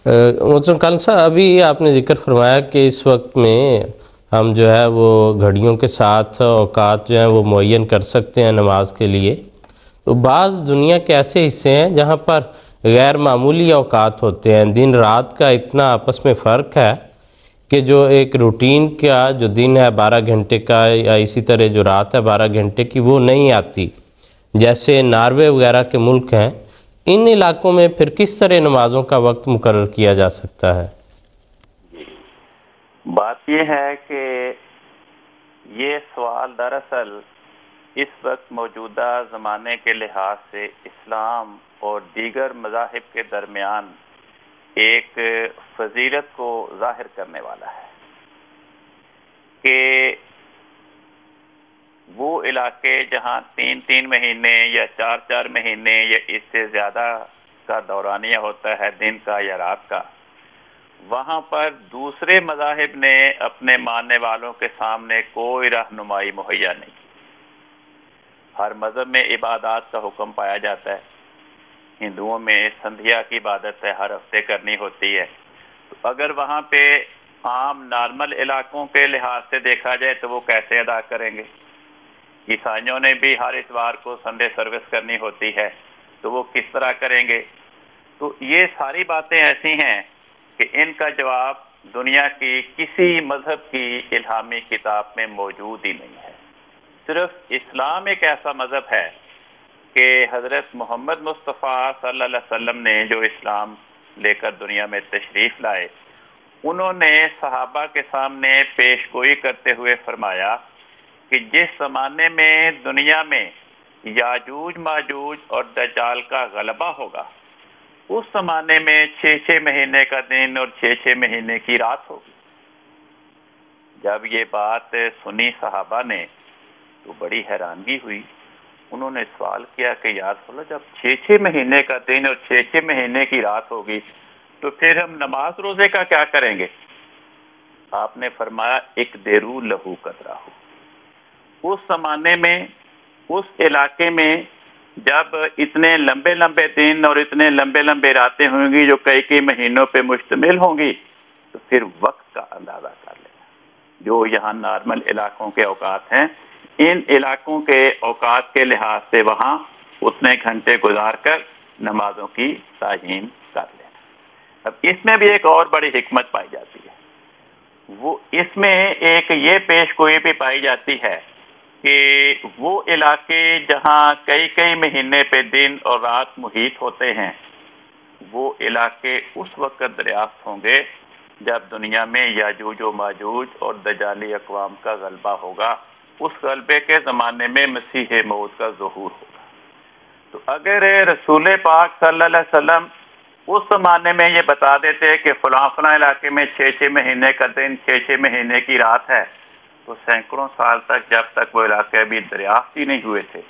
محترم کالم صاحب، ابھی آپ نے ذکر فرمایا کہ اس وقت میں ہم جو ہے وہ گھڑیوں کے ساتھ اوقات جو ہیں وہ معین کر سکتے ہیں نماز کے لیے، تو بعض دنیا کے ایسے حصے ہیں جہاں پر غیر معمولی اوقات ہوتے ہیں، دن رات کا اتنا آپس میں فرق ہے کہ جو ایک روٹین کا جو دن ہے 12 گھنٹے کا یا اسی طرح جو رات ہے 12 گھنٹے کی وہ نہیں آتی، جیسے ناروے وغیرہ کے ملک ہیں۔ ان علاقوں میں پھر کس طرح نمازوں کا وقت مقرر کیا جا سکتا ہے؟ بات یہ ہے کہ یہ سوال دراصل اس وقت موجودہ زمانے کے لحاظ سے اسلام اور دیگر مذاہب کے درمیان ایک فضیلت کو ظاہر کرنے والا ہے کہ وہ علاقے جہاں 3 مہینے یا 4 مہینے یا اس سے زیادہ کا دورانیہ ہوتا ہے دن کا یا رات کا، وہاں پر دوسرے مذاہب نے اپنے ماننے والوں کے سامنے کوئی رہنمائی مہیا نہیں کی۔ ہر مذہب میں عبادات کا حکم پایا جاتا ہے۔ ہندوؤں میں سندھیا کی عبادت ہے، ہر ہفتے کرنی ہوتی ہے۔ تو اگر وہاں پہ عام نارمل علاقوں کے لحاظ سے دیکھا جائے تو وہ کیسے ادا کریں گے؟ عیسائیوں نے بھی ہر اتوار کو سنڈے سروس کرنی ہوتی ہے، تو وہ کس طرح کریں گے؟ تو یہ ساری باتیں ایسی ہیں کہ ان کا جواب دنیا کی کسی مذہب کی الہامی کتاب میں موجود ہی نہیں ہے۔ صرف اسلام ایک ایسا مذہب ہے کہ حضرت محمد مصطفیٰ صلی اللہ علیہ وسلم نے جو اسلام لے کر دنیا میں تشریف لائے، انہوں نے صحابہ کے سامنے پیش گوئی کرتے ہوئے فرمایا کہ جس زمانے میں دنیا میں یاجوج ماجوج اور دجال کا غلبہ ہوگا، اس زمانے میں 6 مہینے کا دن اور 6 مہینے کی رات ہوگی۔ جب یہ بات سنی صحابہ نے تو بڑی حیرانگی ہوئی۔ انہوں نے سوال کیا کہ یا رسول اللہ، جب 6 مہینے کا دن اور 6 مہینے کی رات ہوگی تو پھر ہم نماز روزے کا کیا کریں گے؟ آپ نے فرمایا اقدروا لہ قدرہ۔ اس زمانے میں اس علاقے میں جب اتنے لمبے لمبے دن اور اتنے لمبے لمبے راتیں ہوں گی جو کئی مہینوں پہ مشتمل ہوں گی، تو پھر وقت کا اندازہ کر لینا۔ جو یہاں نارمل علاقوں کے اوقات ہیں، ان علاقوں کے اوقات کے لحاظ سے وہاں اتنے گھنٹے گزار کر نمازوں کی تعیین کر لینا۔ اب اس میں بھی ایک اور بڑی حکمت پائی جاتی ہے۔ وہ اس میں ایک یہ پیش گوئی بھی پائی جاتی ہے کہ وہ علاقے جہاں کئی مہینے پہ دن اور رات محیط ہوتے ہیں، وہ علاقے اس وقت دریافت ہوں گے جب دنیا میں یاجوج و ماجوج اور دجالی اقوام کا غلبہ ہوگا۔ اس غلبے کے زمانے میں مسیح موعود کا ظہور ہوگا۔ تو اگر رسول پاک صلی اللہ علیہ وسلم اس زمانے میں یہ بتا دیتے کہ فلاں علاقے میں 6 مہینے کا دن 6 مہینے کی رات ہے، تو سینکڑوں سال تک جب تک وہ علاقے بھی دریافت ہی نہیں ہوئے تھے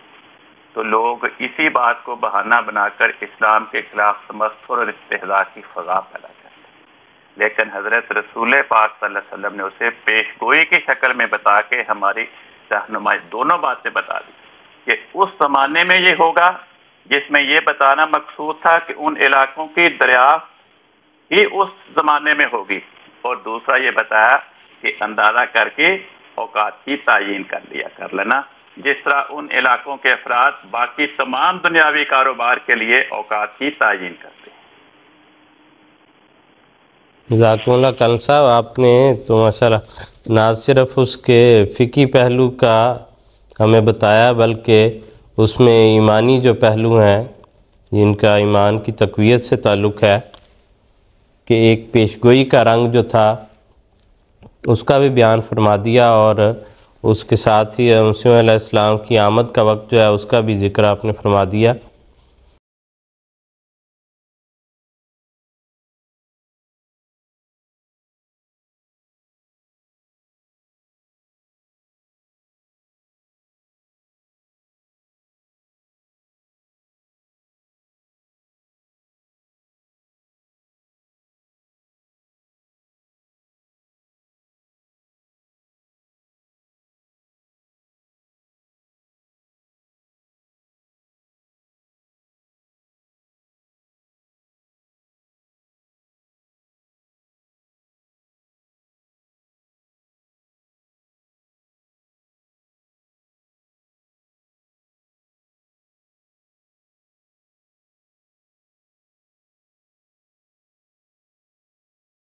تو لوگ اسی بات کو بہانہ بنا کر اسلام کے خلاف تمسخر اور استہزاء کی فضا پیدا کرتے۔ لیکن حضرت رسول پاک صلی اللہ علیہ وسلم نے اسے پیش گوئی کی شکل میں بتا کے ہماری رہنمائی دونوں باتیں بتا دی کہ اس زمانے میں یہ ہوگا، جس میں یہ بتانا مقصود تھا کہ ان علاقوں کی دریافت ہی اس زمانے میں ہوگی، اور دوسرا یہ بتایا کہ اندازہ کر کے اوقات کی تعیین کر لینا، جس طرح ان علاقوں کے افراد باقی تمام دنیاوی کاروبار کے لیے اوقات کی تعیین کرتے ہیں۔ جزاکم اللہ کالم صاحب، آپ نے تو ماشاءاللہ نہ صرف اس کے فقہی پہلو کا ہمیں بتایا بلکہ اس میں ایمانی جو پہلو ہیں جن کا ایمان کی تقویت سے تعلق ہے کہ ایک پیشگوئی کا رنگ جو تھا اس کا بھی بیان فرما دیا، اور اس کے ساتھ ہی مسیح علیہ السلام کی آمد کا وقت جو ہے اس کا بھی ذکر آپ نے فرما دیا۔